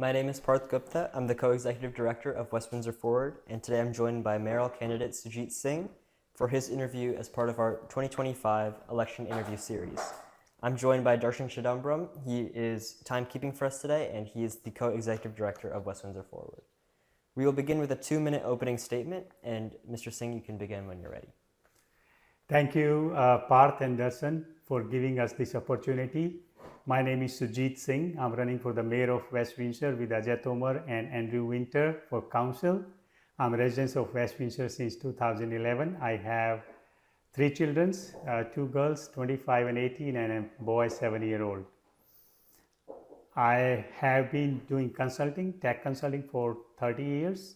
my name is Parth Gupta. I'm the co-executive director of Windsor Forward, and today I'm joined by mayoral candidate Sujit Singh for his interview as part of our 2025 election interview series. I'm joined by Darshan Chidambaram. He is timekeeping for us today, and he is the co-executive director of Windsor Forward. We will begin with a 2-minute opening statement, and Mr. Singh, you can begin when you're ready. Thank you, Parth and Darshan, for giving us this opportunity. My name is Sujit Singh. I'm running for the mayor of West Windsor with Ajay Tomar and Andrew Winter for council. I'm a resident of West Windsor since 2011. I have 3 children, 2 girls, 25 and 18, and a boy, 7-year-old. I have been doing consulting, tech consulting for 30 years,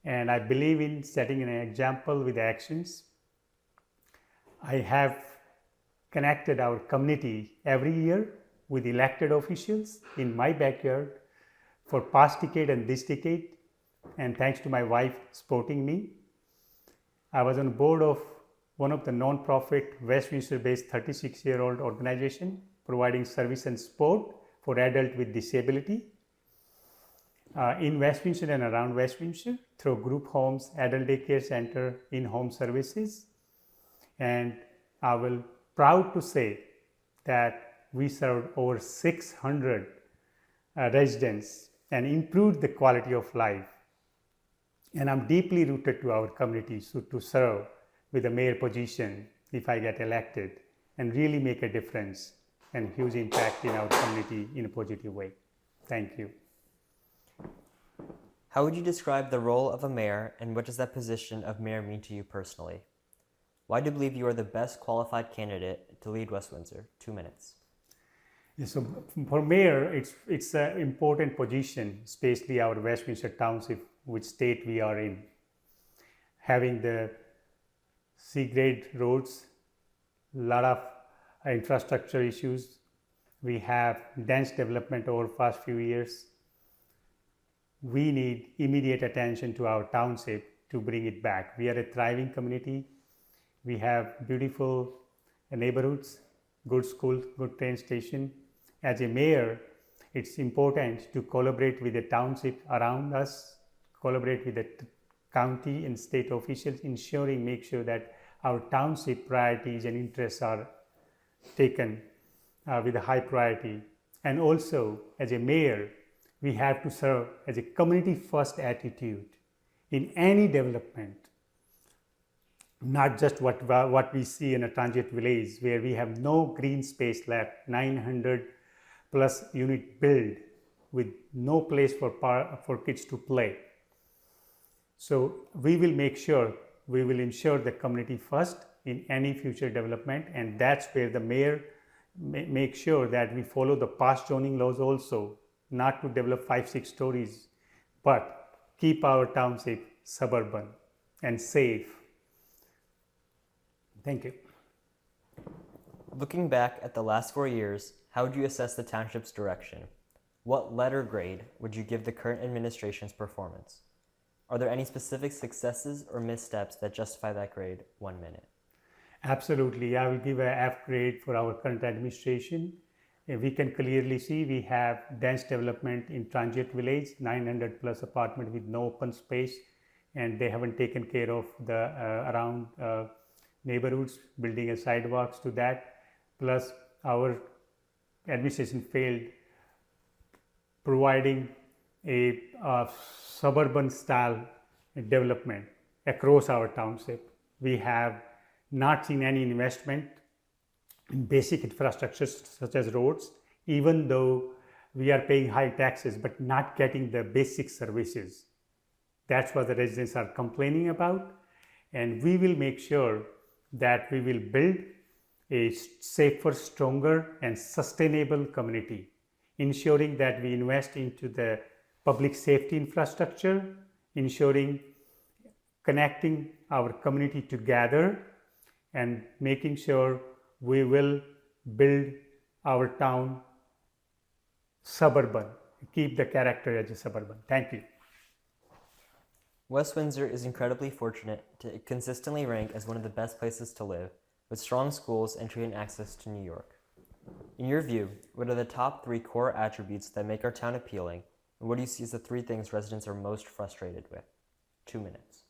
and I believe in setting an example with actions. I have connected our community every year with elected officials in my backyard for past decade and this decade, and thanks to my wife supporting me. I was on board of one of the non-profit West Windsor based 36-year-old organization providing service and support for adults with disability in West Windsor and around West Windsor through group homes, adult daycare center, in-home services. And I will proud to say that we served over 600 residents and improved the quality of life. And I'm deeply rooted to our community to serve with a mayor position if I get elected and really make a difference and huge impact in our community in a positive way. Thank you. How would you describe the role of a mayor, and what does that position of mayor mean to you personally? Why do you believe you are the best qualified candidate to lead West Windsor? 2 minutes. Yeah, so for mayor, it's an important position, especially our West Windsor Township, which state we are in. Having the C-grade roads, a lot of infrastructure issues. We have dense development over past few years. We need immediate attention to our township to bring it back. We are a thriving community. We have beautiful neighborhoods, good schools, good train station. As a mayor, it's important to collaborate with the township around us, collaborate with the county and state officials, make sure that our township priorities and interests are taken with a high priority. And also, as a mayor, we have to serve as a community first attitude in any development. Not just what we see in a transient village where we have no green space left, 900 plus unit build with no place for kids to play. So we will ensure the community first in any future development, and that's where the mayor make sure that we follow the past zoning laws also, not to develop 5-6 stories, but keep our township suburban and safe. Thank you. Looking back at the last 4 years, how would you assess the township's direction? What letter grade would you give the current administration's performance? Are there any specific successes or missteps that justify that grade? 1 minute. Absolutely. I will give an F grade for our current administration. We can clearly see we have dense development in transient village, 900 plus apartment with no open space, and they haven't taken care of the around neighborhoods, building a sidewalks to that. Plus our administration failed providing a suburban style development across our township. We have not seen any investment in basic infrastructures such as roads, even though we are paying high taxes but not getting the basic services. That's what the residents are complaining about, and we will make sure that we will build a safer, stronger and sustainable community, ensuring that we invest into the public safety infrastructure, ensuring connecting our community together, and making sure we will build our town suburban, keep the character as a suburban. Thank you. West Windsor is incredibly fortunate to consistently rank as one of the best places to live, with strong schools and train access to New York. In your view, what are the top 3 core attributes that make our town appealing, And what do you see as the three things residents are most frustrated with? 2 minutes.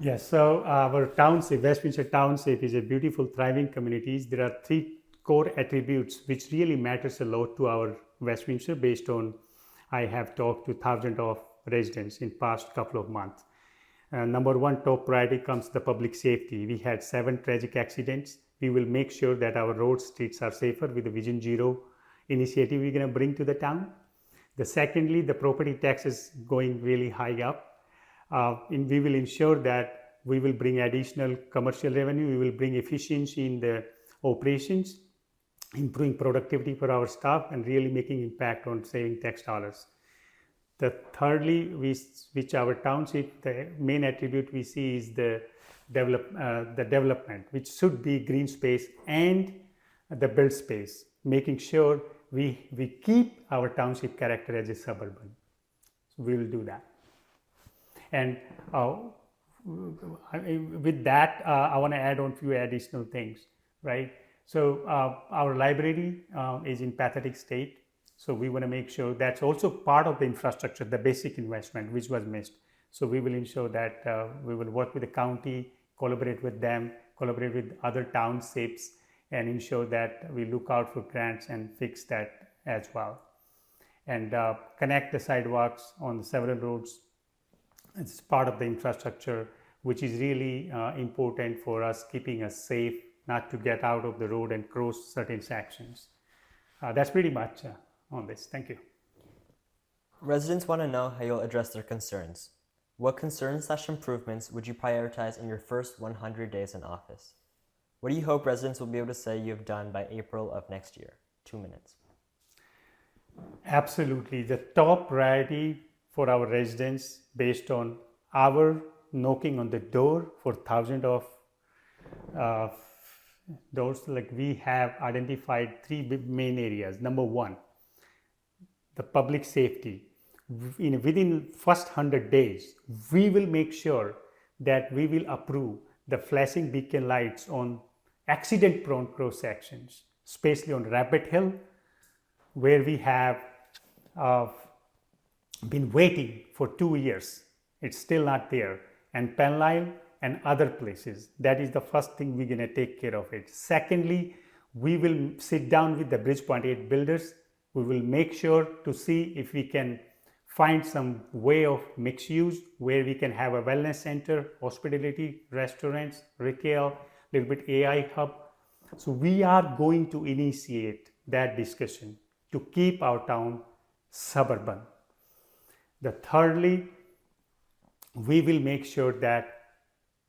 Yes, so our township, Westminster Township, is a beautiful, thriving community. There are three core attributes which really matters a lot to our Westminster based on I have talked to thousands of residents in past couple of months. Number one, top priority comes the public safety. We had 7 tragic accidents. We will make sure that our roads, streets are safer with the Vision Zero initiative we're going to bring to the town. Secondly, the property tax is going really high up. We will ensure that we will bring additional commercial revenue, we will bring efficiency in the operations, improving productivity for our staff, and really making impact on saving tax dollars. The thirdly, which our township, the main attribute we see is the development, which should be green space and the built space, making sure we keep our township character as a suburban. So we will do that. And with that, I want to add on a few additional things, right? So our library is in pathetic state. So we want to make sure that's also part of the infrastructure, the basic investment, which was missed. So we will ensure that we will work with the county, collaborate with them, collaborate with other townships, and ensure that we look out for grants and fix that as well. And connect the sidewalks on the several roads. It's part of the infrastructure, which is really important for us, keeping us safe, not to get out of the road and cross certain sections. That's pretty much on this. Thank you. Residents want to know how you'll address their concerns. What concerns/improvements would you prioritize in your first 100 days in office? What do you hope residents will be able to say you have done by April of next year? 2 minutes. Absolutely. The top priority for our residents, based on our knocking on the door for thousands of doors, like we have identified 3 main areas. Number one, the public safety. Within first 100 days, we will make sure that we will approve the flashing beacon lights on accident-prone cross sections, especially on Rabbit Hill, where we have been waiting for 2 years. It's still not there. And Penlyle and other places. That is the first thing we're going to take care of it. Secondly, we will sit down with the Bridgepoint 8 builders. We will make sure to see if we can find some way of mixed use where we can have a wellness center, hospitality, restaurants, retail, little bit AI hub. So we are going to initiate that discussion to keep our town suburban. The thirdly, we will make sure that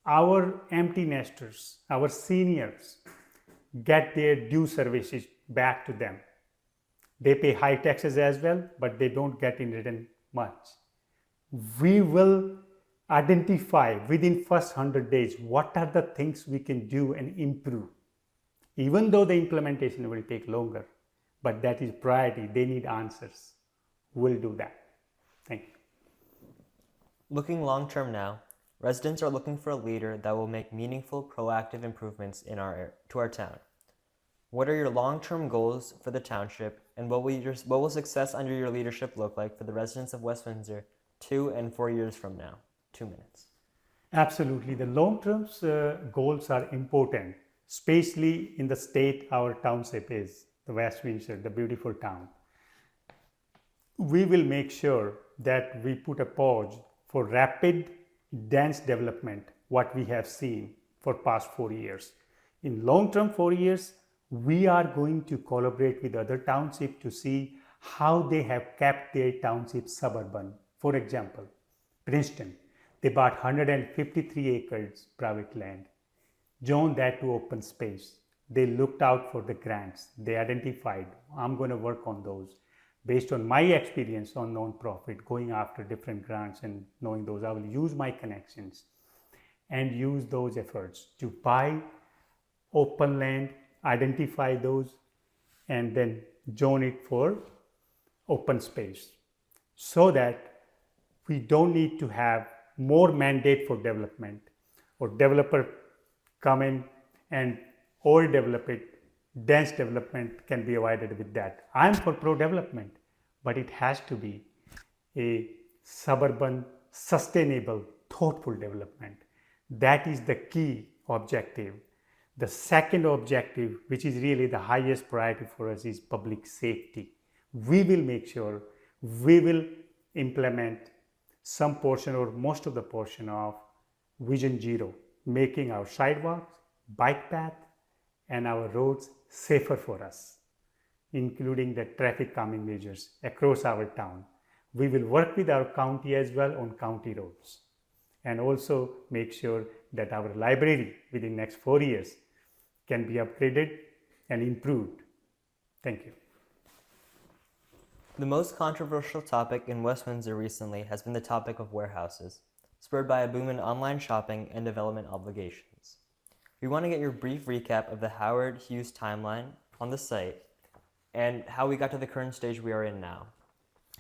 our empty nesters, our seniors, get their due services back to them. They pay high taxes as well, but they don't get in return much. We will identify within first 100 days what are the things we can do and improve. Even though the implementation will take longer, but that is priority. They need answers. We'll do that. Thank you. Looking long-term now, residents are looking for a leader that will make meaningful, proactive improvements to our town. What are your long-term goals for the township, and what will success under your leadership look like for the residents of West Windsor 2 and 4 years from now? 2 minutes. Absolutely. The long-term goals are important, especially in the state our township is, the West Windsor, the beautiful town. We will make sure that we put a pause for rapid, dense development, what we have seen for past 4 years. In long-term 4 years, we are going to collaborate with other townships to see how they have kept their township suburban. For example, Princeton, they bought 153 acres private land, zoned that to open space. They looked out for the grants. They identified, I'm going to work on those. Based on my experience on non-profit, going after different grants and knowing those, I will use my connections and use those efforts to buy open land, identify those, and then zone it for open space, so that we don't need to have more mandate for development or developer come in and overdevelop it. Dense development can be avoided with that. I'm for pro-development, but it has to be a suburban, sustainable, thoughtful development. That is the key objective. The second objective, which is really the highest priority for us, is public safety. We will make sure we will implement some portion or most of the portion of Vision Zero, making our sidewalks, bike path, and our roads safer for us, including the traffic calming measures across our town. We will work with our county as well on county roads, and also make sure that our library within next 4 years can be upgraded and improved. Thank you. The most controversial topic in West Windsor recently has been the topic of warehouses, spurred by a boom in online shopping and development obligations. We want to get your brief recap of the Howard Hughes timeline on the site and how we got to the current stage we are in now.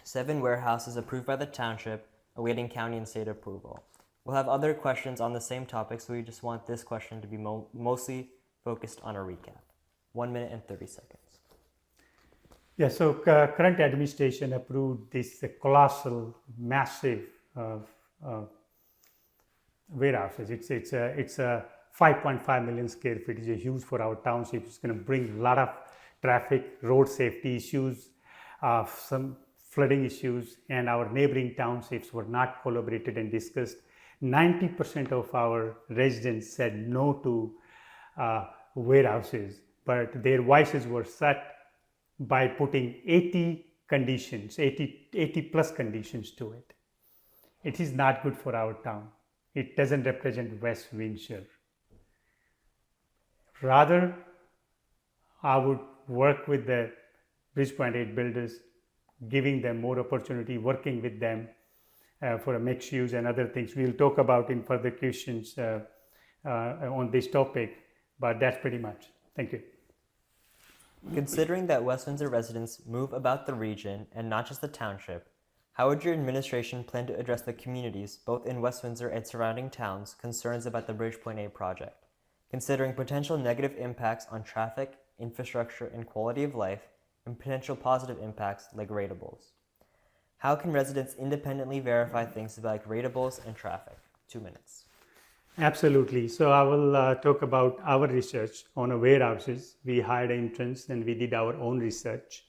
7 warehouses approved by the Township, awaiting county and state approval. We'll have other questions on the same topic, so we just want this question to be mostly focused on a recap. 1 minute and 30 seconds. Yeah, so current administration approved this colossal, massive warehouses. It's a 5.5 million square feet. It's a huge for our township. It's going to bring a lot of traffic, road safety issues, some flooding issues, and our neighboring townships were not collaborated and discussed. 90% of our residents said no to warehouses, but their voices were set by putting 80 conditions, 80 plus conditions to it. It is not good for our town. It doesn't represent West Windsor. Rather, I would work with the Bridgepoint 8 builders, giving them more opportunity, working with them for a mixed use and other things. We'll talk about in further questions on this topic, but that's pretty much. Thank you. Considering that West Windsor residents move about the region and not just the township, how would your administration plan to address the communities, both in West Windsor and surrounding towns, concerns about the Bridgepoint 8 project, considering potential negative impacts on traffic, infrastructure, and quality of life, and potential positive impacts like Rateables? How can residents independently verify things like Rateables and traffic? 2 minutes. Absolutely. So I will talk about our research on warehouses. We hired interns and we did our own research.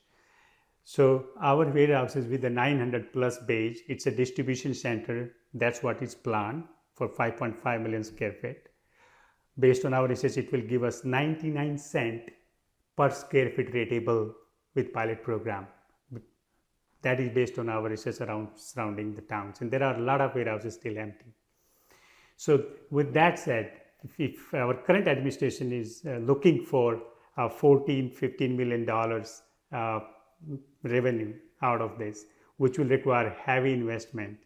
So our warehouses with the 900 plus bays, it's a distribution center. That's what is planned for 5.5 million square feet. Based on our research, it will give us 99 cents per square feet rateable with pilot program. That is based on our research around surrounding the towns. And there are a lot of warehouses still empty. So with that said, if our current administration is looking for $14-15 million revenue out of this, which will require heavy investment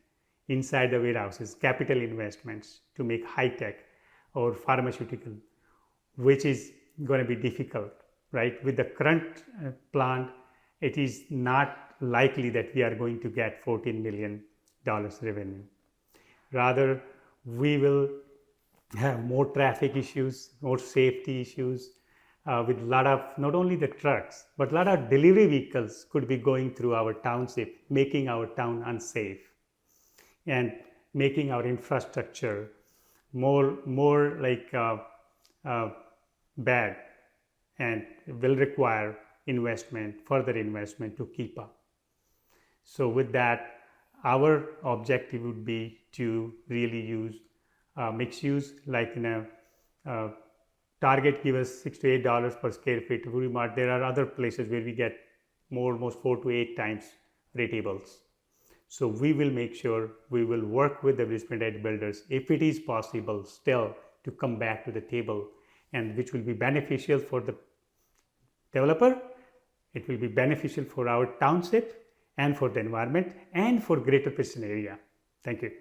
inside the warehouses, capital investments to make high tech or pharmaceutical, which is going to be difficult, right? With the current plan, it is not likely that we are going to get $14 million revenue. Rather, we will have more traffic issues, more safety issues, with a lot of not only the trucks, but a lot of delivery vehicles could be going through our township, making our town unsafe and making our infrastructure more like bad, and will require further investment to keep up. So with that, our objective would be to really use mixed use, like in a Target give us $6 to $8 per square feet. There are other places where we get almost 4 to 8 times Rateables. So we will make sure we will work with the Bridgepoint 8 builders, if it is possible still, to come back to the table, and which will be beneficial for the developer, it will be beneficial for our township and for the environment and for greater Pedestrian area. Thank you.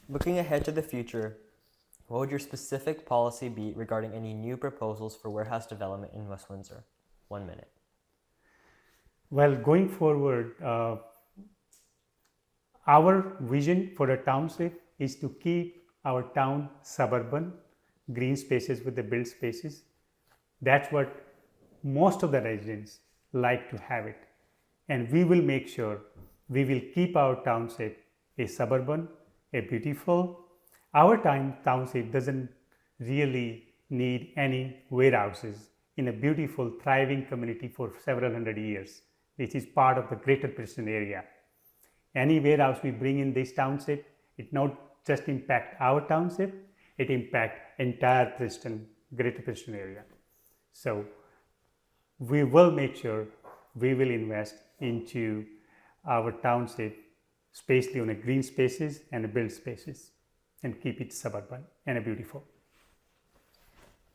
Looking ahead to the future, what would your specific policy be regarding any new proposals for warehouse development in West Windsor? 1 minute. Well, going forward, our vision for the township is to keep our town suburban, green spaces with the built spaces. That's what most of the residents like to have it. and we will make sure we will keep our township a suburban, a beautiful. Our township doesn't really need any warehouses in a beautiful, thriving community for several hundred years, which is part of the greater Pedestrian area. Any warehouse we bring in this township, it not just impact our township, it impact entire greater Pedestrian area. So we will make sure we will invest into our township, especially on a green spaces and a build spaces, and keep it suburban and beautiful.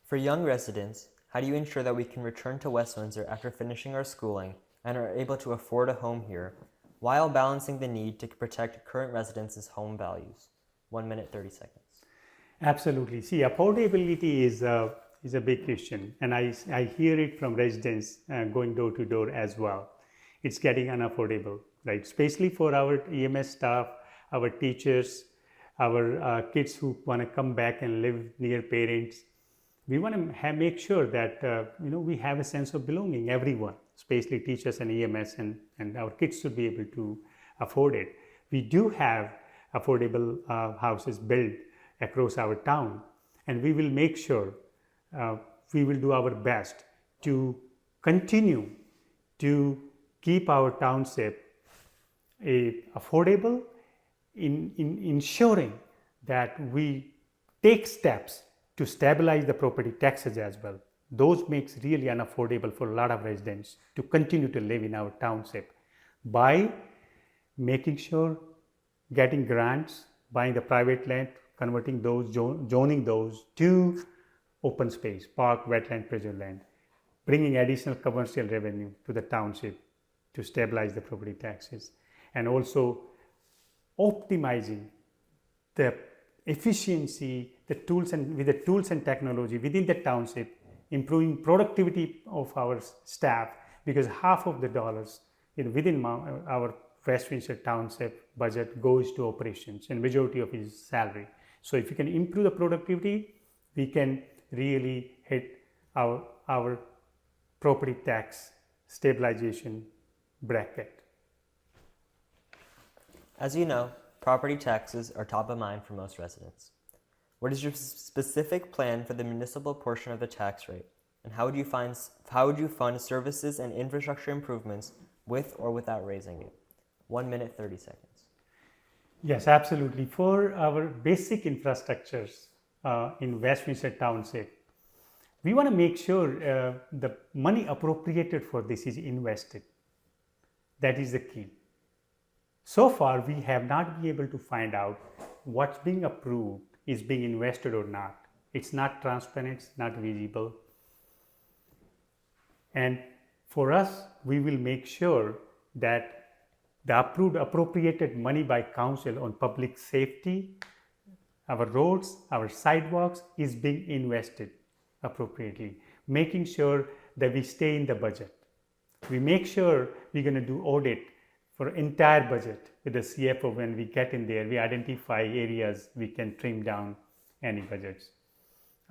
For young residents, how do you ensure that we can return to West Windsor after finishing our schooling and are able to afford a home here, while balancing the need to protect current residents' home values? 1 minute, 30 seconds. Absolutely. See, affordability is a big question, and I hear it from residents going door to door as well. It's getting unaffordable, right? Especially for our EMS staff, our teachers, our kids who want to come back and live near parents. We want to make sure that we have a sense of belonging, everyone, especially teachers and EMS, and our kids should be able to afford it. We do have affordable houses built across our town, and we will make sure we will do our best to continue to keep our township affordable, in ensuring that we take steps to stabilize the property taxes as well. Those makes really unaffordable for a lot of residents to continue to live in our township by making sure getting grants, buying the private land, converting those, zoning those to open space, park, wetland, preserve land, bringing additional commercial revenue to the township to stabilize the property taxes, and also optimizing the efficiency, with the tools and technology within the township, improving productivity of our staff, because half of the dollars within our West Windsor Township budget goes to operations, and majority of his salary. So if we can improve the productivity, we can really hit our property tax stabilization bracket. As you know, property taxes are top of mind for most residents. What is your specific plan for the municipal portion of the tax rate, and how would you fund services and infrastructure improvements with or without raising it? 1 minute, 30 seconds. Yes, absolutely. For our basic infrastructures in West Windsor Township, we want to make sure the money appropriated for this is invested. That is the key. So far, we have not been able to find out what's being approved is being invested or not. It's not transparent, it's not visible. And for us, we will make sure that the appropriated money by council on public safety, our roads, our sidewalks is being invested appropriately, making sure that we stay in the budget. We make sure we're going to do audit for entire budget with the CFO. When we get in there, we identify areas we can trim down any budgets,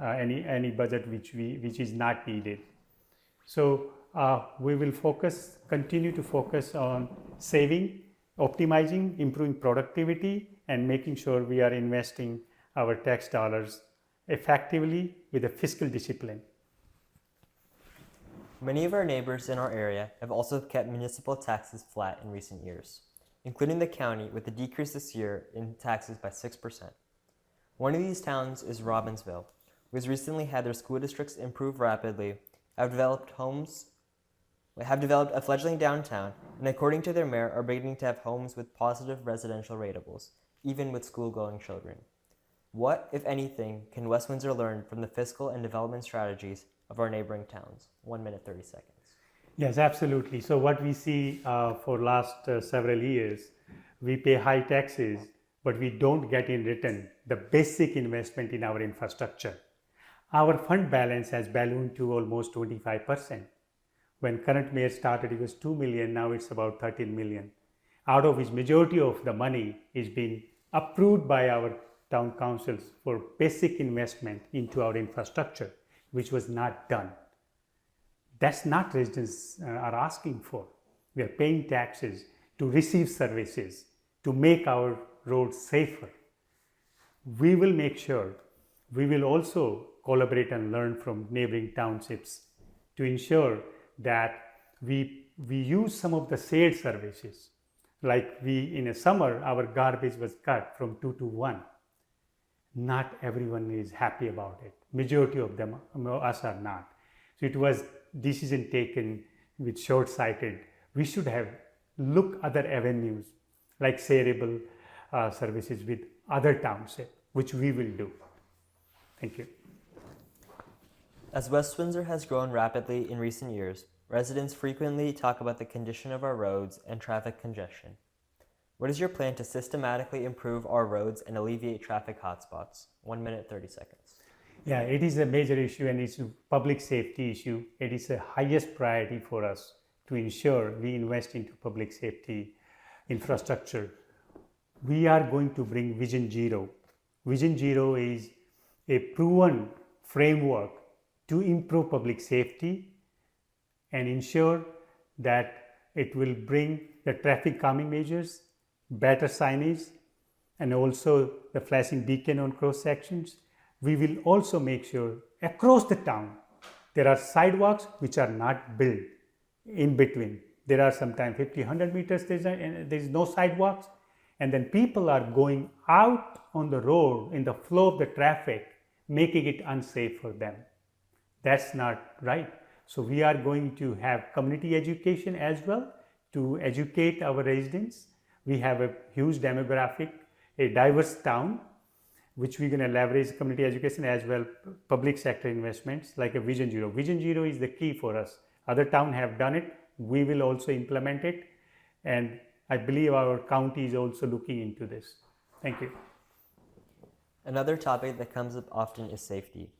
any budget which is not needed. So we will continue to focus on saving, optimizing, improving productivity, and making sure we are investing our tax dollars effectively with a fiscal discipline. Many of our neighbors in our area have also kept municipal taxes flat in recent years, including the county with a decrease this year in taxes by 6%. One of these towns is Robbinsville, who has recently had their school districts improve rapidly, have developed a fledgling downtown, and according to their mayor, are beginning to have homes with positive residential rateables, even with school-going children. What, if anything, can West Windsor learn from the fiscal and development strategies of our neighboring towns? 1 minute, 30 seconds. Yes, absolutely. So what we see for last several years, we pay high taxes, but we don't get in return the basic investment in our infrastructure. Our fund balance has ballooned to almost 25%. When current mayor started, it was 2 million, now it's about 13 million. Out of which majority of the money is being approved by our town councils for basic investment into our infrastructure, which was not done. That's not residents are asking for. We are paying taxes to receive services, to make our roads safer. We will make sure, we will also collaborate and learn from neighboring townships to ensure that we use some of the shared services. Like in a summer, our garbage was cut from 2 to 1. Not everyone is happy about it. Majority of them, us are not. So it was decision taken with short-sighted. We should have look other avenues like shareable services with other townships, which we will do. Thank you. As West Windsor has grown rapidly in recent years, residents frequently talk about the condition of our roads and traffic congestion. What is your plan to systematically improve our roads and alleviate traffic hotspots? 1 minute, 30 seconds. Yeah, it is a major issue and it's a public safety issue. It is the highest priority for us to ensure we invest into public safety infrastructure. We are going to bring Vision Zero. Vision Zero is a proven framework to improve public safety and ensure that it will bring the traffic calming measures, better signage, and also the flashing beacon on cross sections. We will also make sure across the town there are sidewalks which are not built in between. There are sometimes 50, 100 meters, there is no sidewalks, and then people are going out on the road in the flow of the traffic, making it unsafe for them. That's not right. So we are going to have community education as well to educate our residents. We have a huge demographic, a diverse town, which we're going to leverage community education as well, public sector investments like a Vision Zero. Vision Zero is the key for us. Other towns have done it. We will also implement it. And I believe our county is also looking into this. Thank you. Another topic that comes up often is safety.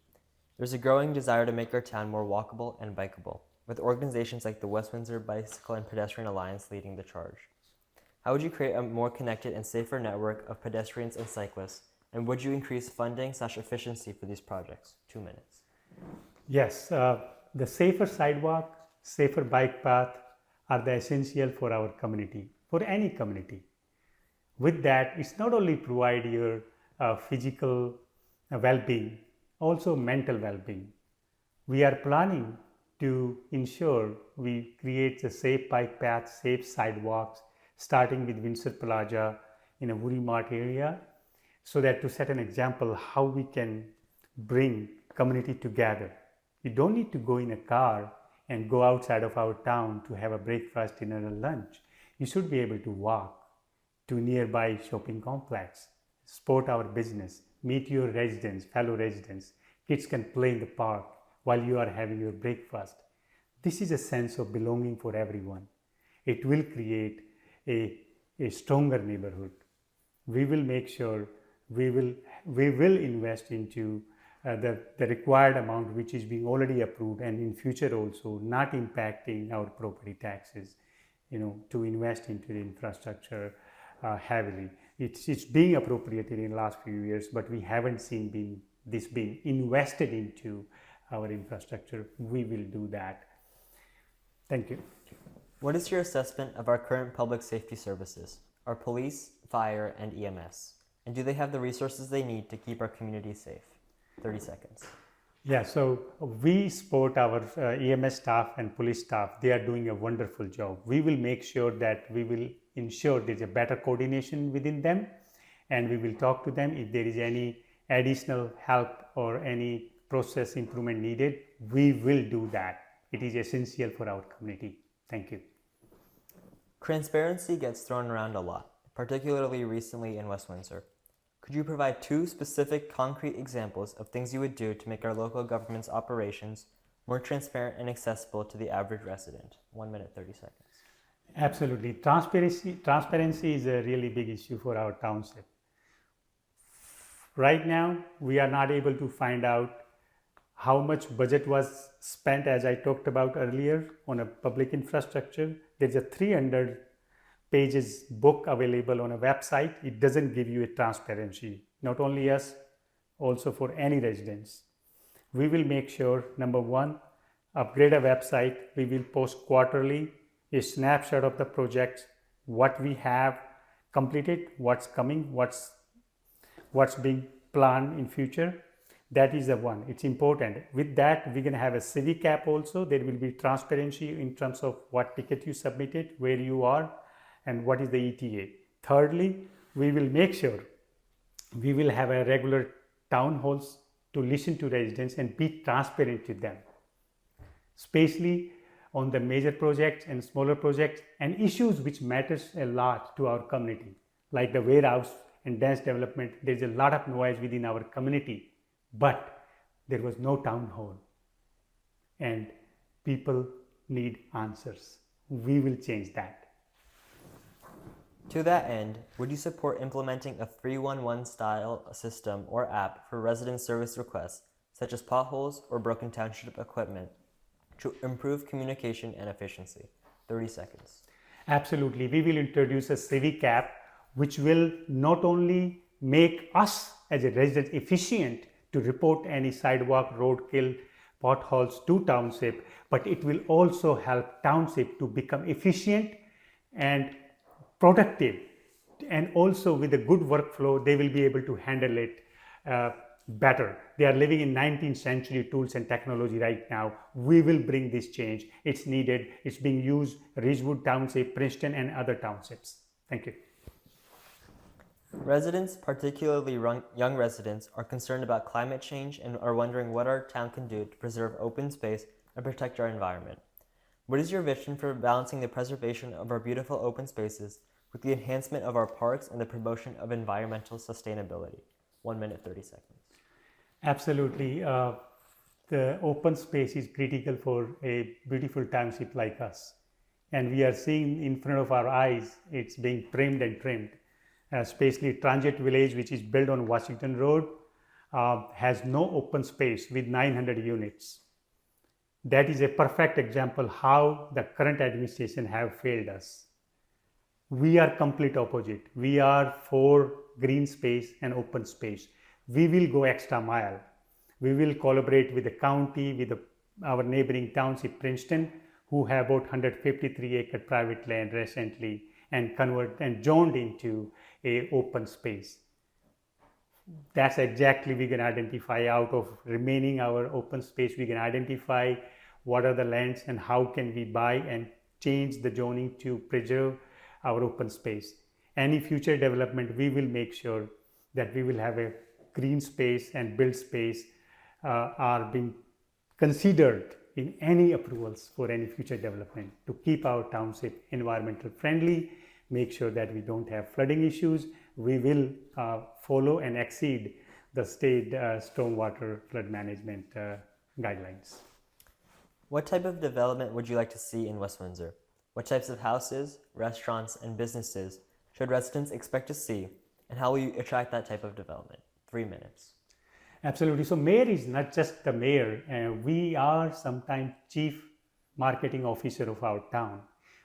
There's a growing desire to make our town more walkable and bikeable, with organizations like the West Windsor Bicycle and Pedestrian Alliance leading the charge. How would you create a more connected and safer network of pedestrians and cyclists, and would you increase funding/efficiency for these projects? 2 minutes. Yes, the safer sidewalk, safer bike path are the essential for our community, for any community. With that, it's not only provide your physical well-being, also mental well-being. We are planning to ensure we create a safe bike path, safe sidewalks, starting with Windsor Plaza in a Woody Mart area, so that to set an example how we can bring community together. You don't need to go in a car and go outside of our town to have a breakfast, dinner, and lunch. You should be able to walk to nearby shopping complex, support our business, meet your residents, fellow residents. Kids can play in the park while you are having your breakfast. This is a sense of belonging for everyone. It will create a stronger neighborhood. We will make sure we will invest into the required amount which is being already approved, and in future also not impacting our property taxes, to invest into the infrastructure heavily. It's being appropriated in the last few years, but we haven't seen this being invested into our infrastructure. We will do that. Thank you. What is your assessment of our current public safety services, our police, fire, and EMS? And do they have the resources they need to keep our community safe? 30 seconds. Yeah, so we support our EMS staff and police staff. They are doing a wonderful job. We will make sure that we will ensure there's a better coordination within them, and we will talk to them if there is any additional help or any process improvement needed. We will do that. It is essential for our community. Thank you. Transparency gets thrown around a lot, particularly recently in West Windsor. Could you provide 2 specific concrete examples of things you would do to make our local government's operations more transparent and accessible to the average resident? 1 minute, 30 seconds. Absolutely. Transparency is a really big issue for our township. Right now, we are not able to find out how much budget was spent, as I talked about earlier, on a public infrastructure. There's a 300 pages book available on a website. It doesn't give you a transparency, not only us, also for any residents. We will make sure, number one, upgrade a website. We will post quarterly a snapshot of the project, what we have completed, what's coming, what's being planned in future. That is the one. It's important. With that, we're going to have a civic cap also. There will be transparency in terms of what ticket you submitted, where you are, and what is the ETA. Thirdly, we will make sure we will have a regular town halls to listen to residents and be transparent to them, especially on the major projects and smaller projects and issues which matters a lot to our community, like the warehouse and dense development. There's a lot of noise within our community, but there was no town hall and people need answers. We will change that. To that end, would you support implementing a 311 style system or app for resident service requests, such as potholes or broken township equipment, to improve communication and efficiency? 30 seconds. Absolutely. We will introduce a civic app which will not only make us as a resident efficient to report any sidewalk, roadkill, potholes to township, but it will also help township to become efficient and productive, and also with a good workflow they will be able to handle it better. They are living in 19th century tools and technology right now. We will bring this change. It's needed. It's being used Ridgewood Township, Princeton and other townships. Thank you. Residents, particularly young residents, are concerned about climate change and are wondering what our town can do to preserve open space and protect our environment. What is your vision for balancing the preservation of our beautiful open spaces with the enhancement of our parks and the promotion of environmental sustainability? 1 minute, 30 seconds. Absolutely. The open space is critical for a beautiful township like us. And we are seeing in front of our eyes, it's being trimmed and trimmed. Especially Transit Village, which is built on Washington Road, has no open space with 900 units. That is a perfect example how the current administration have failed us. We are complete opposite. We are for green space and open space. We will go extra mile. We will collaborate with the county, with our neighboring township, Princeton, who have about 153-acre private land recently and zoned into a open space. That's exactly we can identify out of remaining our open space. We can identify what are the lands and how can we buy and change the zoning to preserve our open space. Any future development, we will make sure that we will have a green space and build space are being considered in any approvals for any future development to keep our township environmental friendly, make sure that we don't have flooding issues. We will follow and exceed the state stormwater flood management guidelines. What type of development would you like to see in West Windsor? What types of houses, restaurants, and businesses should residents expect to see, and how will you attract that type of development? 3 minutes. Absolutely. So mayor is not just the mayor. We are sometimes chief marketing officer of our town.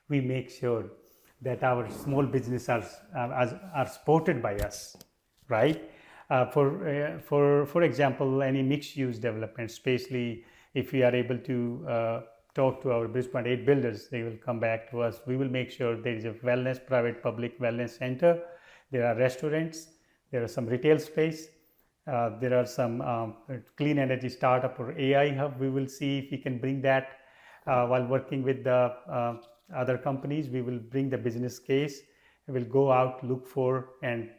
We make sure that our small businesses are supported by us, right? For example, any mixed-use development, especially if we are able to talk to our Bridgepoint 8 builders, they will come back to us. We will make sure there is a wellness, private public wellness center. There are restaurants, there are some retail space, there are some clean energy startup or AI hub. We will see if we can bring that while working with the other companies. We will bring the business case. We will go out, look for and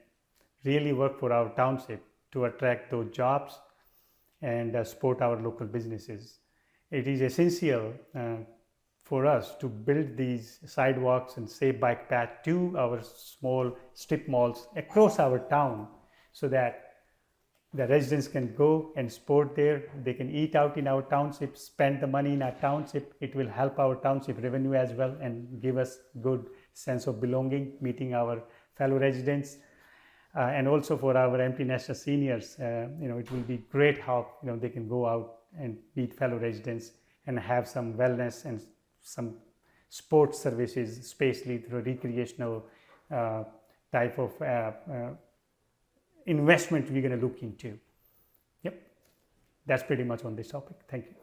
really work for our township to attract those jobs and support our local businesses. It is essential for us to build these sidewalks and safe bike path to our small strip malls across our town so that the residents can go and sport there. They can eat out in our township, spend the money in our township. It will help our township revenue as well and give us good sense of belonging, meeting our fellow residents. And also for our empty nester seniors, it will be great how they can go out and meet fellow residents and have some wellness and some sports services, especially through recreational type of investment we're going to look into. Yep, that's pretty much on this topic. Thank you.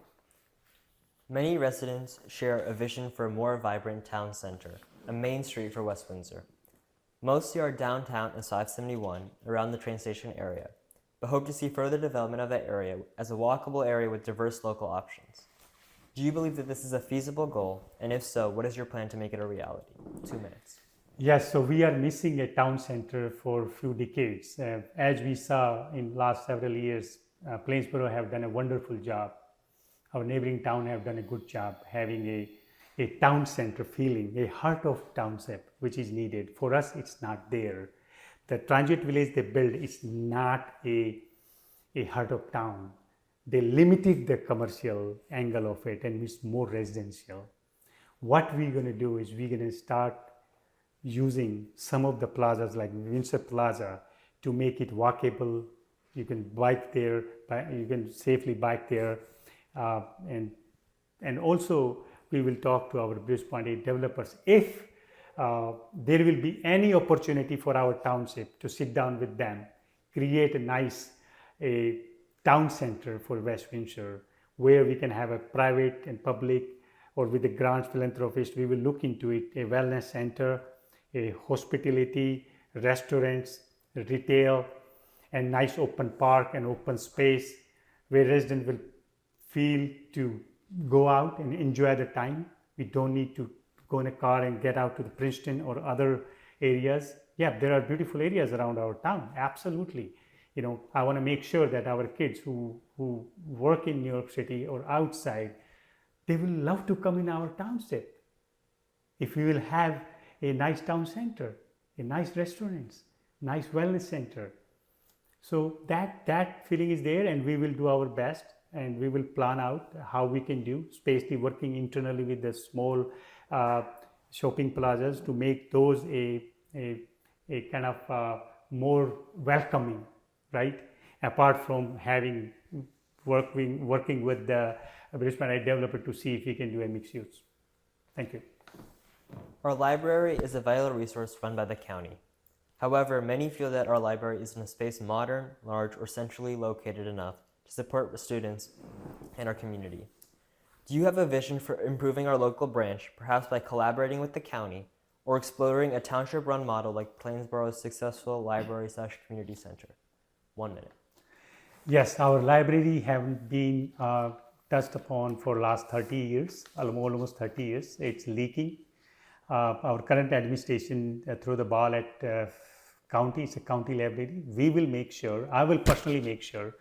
Many residents share a vision for a more vibrant town center, a main street for West Windsor. Most see our downtown as 571 around the train station area, but hope to see further development of that area as a walkable area with diverse local options. Do you believe that this is a feasible goal? And if so, what is your plan to make it a reality? 2 minutes. Yes, so we are missing a town center for a few decades. As we saw in last several years, Plainsboro have done a wonderful job. Our neighboring town have done a good job having a town center feeling, a heart of township, which is needed. For us, it's not there. The transit village they built is not a heart of town. They limited the commercial angle of it and it's more residential. What we're going to do is we're going to start using some of the plazas like Windsor Plaza to make it walkable. You can bike there, you can safely bike there, and also we will talk to our British Point 8 developers if there will be any opportunity for our township to sit down with them, create a nice town center for West Windsor where we can have a private and public or with the grants philanthropist, we will look into it, a wellness center, a hospitality, restaurants, retail, and nice open park and open space where residents will feel to go out and enjoy the time. We don't need to go in a car and get out to the Princeton or other areas. Yeah, there are beautiful areas around our town, absolutely. You know, I want to make sure that our kids who work in New York City or outside, they will love to come in our township. If we will have a nice town center, a nice restaurants, nice wellness center. So that feeling is there and we will do our best and we will plan out how we can do, especially working internally with the small shopping plazas to make those a kind of more welcoming, right? Apart from having working with the British Point 8 developer to see if we can do a mixed use. Thank you. Our library is a vital resource run by the county. However, many feel that our library is in a space modern, large, or centrally located enough to support students and our community. Do you have a vision for improving our local branch, perhaps by collaborating with the county or exploring a township-run model like Plainsboro's successful library/community center? 1 minute. Yes, our library have been touched upon for last 30 years, almost 30 years. It's leaking. Our current administration threw the ball at county. It's a county library. We will make sure, I will personally make sure,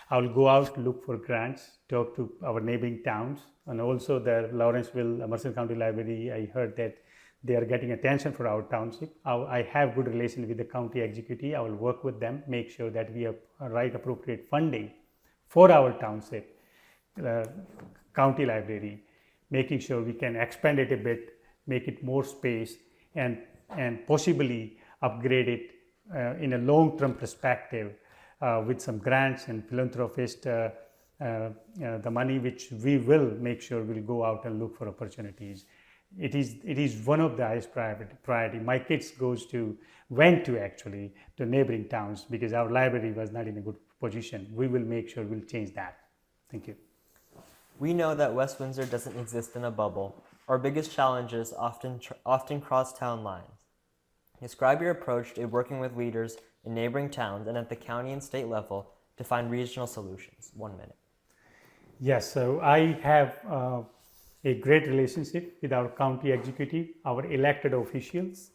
I will go out, look for grants, talk to our neighboring towns, and also the Lawrenceville Emerson County Library. I heard that they are getting attention for our township. I have good relation with the county executive. I will work with them, make sure that we have right appropriate funding for our township, county library, making sure we can expand it a bit, make it more space, and possibly upgrade it in a long-term perspective with some grants and philanthropists, the money which we will make sure will go out and look for opportunities. It is one of the highest priority. My kids went to neighboring towns because our library was not in a good position. We will make sure we'll change that. Thank you. We know that West Windsor doesn't exist in a bubble. Our biggest challenges often cross town lines. Describe your approach to working with leaders in neighboring towns and at the county and state level to find regional solutions. 1 minute. Yes, so I have a great relationship with our county executive, our elected officials,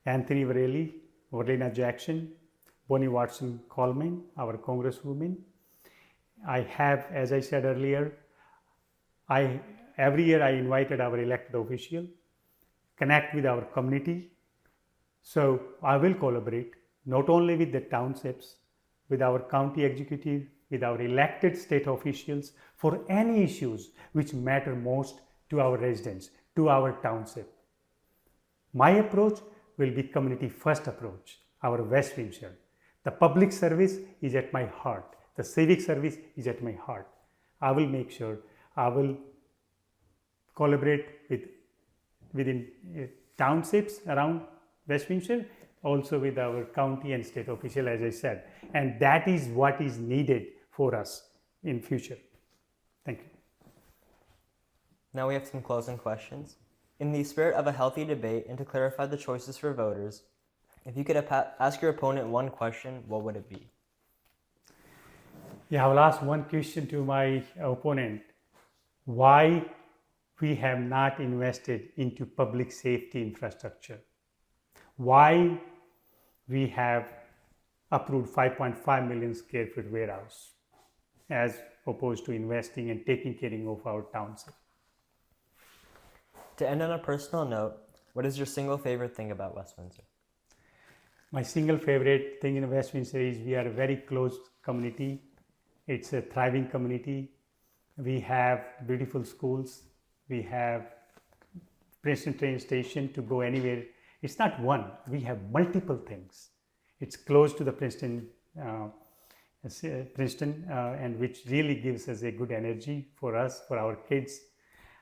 Anthony Varelli, Verlena Jackson, Bonnie Watson Coleman, our congresswoman. I have, as I said earlier, every year I invited our elected official, connect with our community. So I will collaborate not only with the townships, with our county executive, with our elected state officials for any issues which matter most to our residents, to our township. My approach will be community first approach, our West Windsor. The public service is at my heart. The civic service is at my heart. I will make sure I will collaborate within townships around West Windsor, also with our county and state official, as I said. And that is what is needed for us in future. Thank you. Now we have some closing questions. In the spirit of a healthy debate and to clarify the choices for voters, if you could ask your opponent one question, what would it be? Yeah, I will ask one question to my opponent. Why we have not invested into public safety infrastructure? Why we have approved 5.5 million square foot warehouse as opposed to investing and taking care of our township? To end on a personal note, what is your single favorite thing about West Windsor? My single favorite thing in West Windsor is we are a very close community. It's a thriving community. We have beautiful schools. We have Princeton train station to go anywhere. It's not one. We have multiple things. It's close to the Princeton, and which really gives us a good energy for us, for our kids.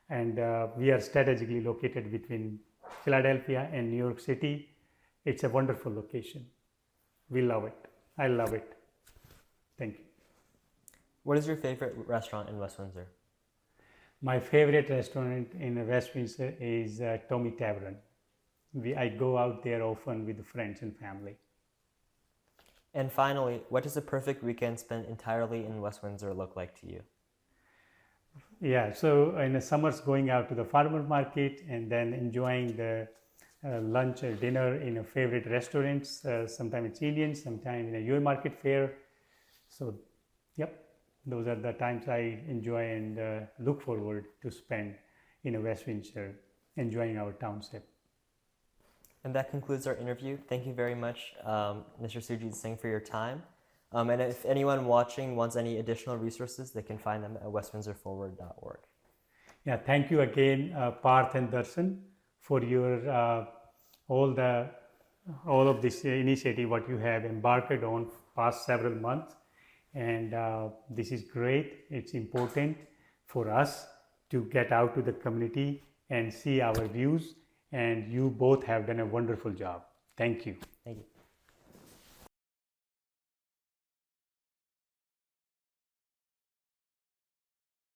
And we are strategically located between Philadelphia and New York City. It's a wonderful location. We love it. I love it. Thank you. What is your favorite restaurant in West Windsor? My favorite restaurant in West Windsor is Tommy Tavern. I go out there often with friends and family. And finally, what does a perfect weekend spent entirely in West Windsor look like to you? Yeah, so in the summers, going out to the farmer market and then enjoying the lunch or dinner in a favorite restaurants. Sometimes it's Indian, sometimes in a Your Market fair. So, yep, those are the times I enjoy and look forward to spend in a West Windsor, enjoying our township. And that concludes our interview. Thank you very much, Mr. Sujit Singh, for your time. And if anyone watching wants any additional resources, they can find them at westwindsorforward.org. Yeah, thank you again, Parth and Darshan, for your all of this initiative what you have embarked on past several months, and this is great. It's important for us to get out to the community and see our views, and you both have done a wonderful job. Thank you. Thank you.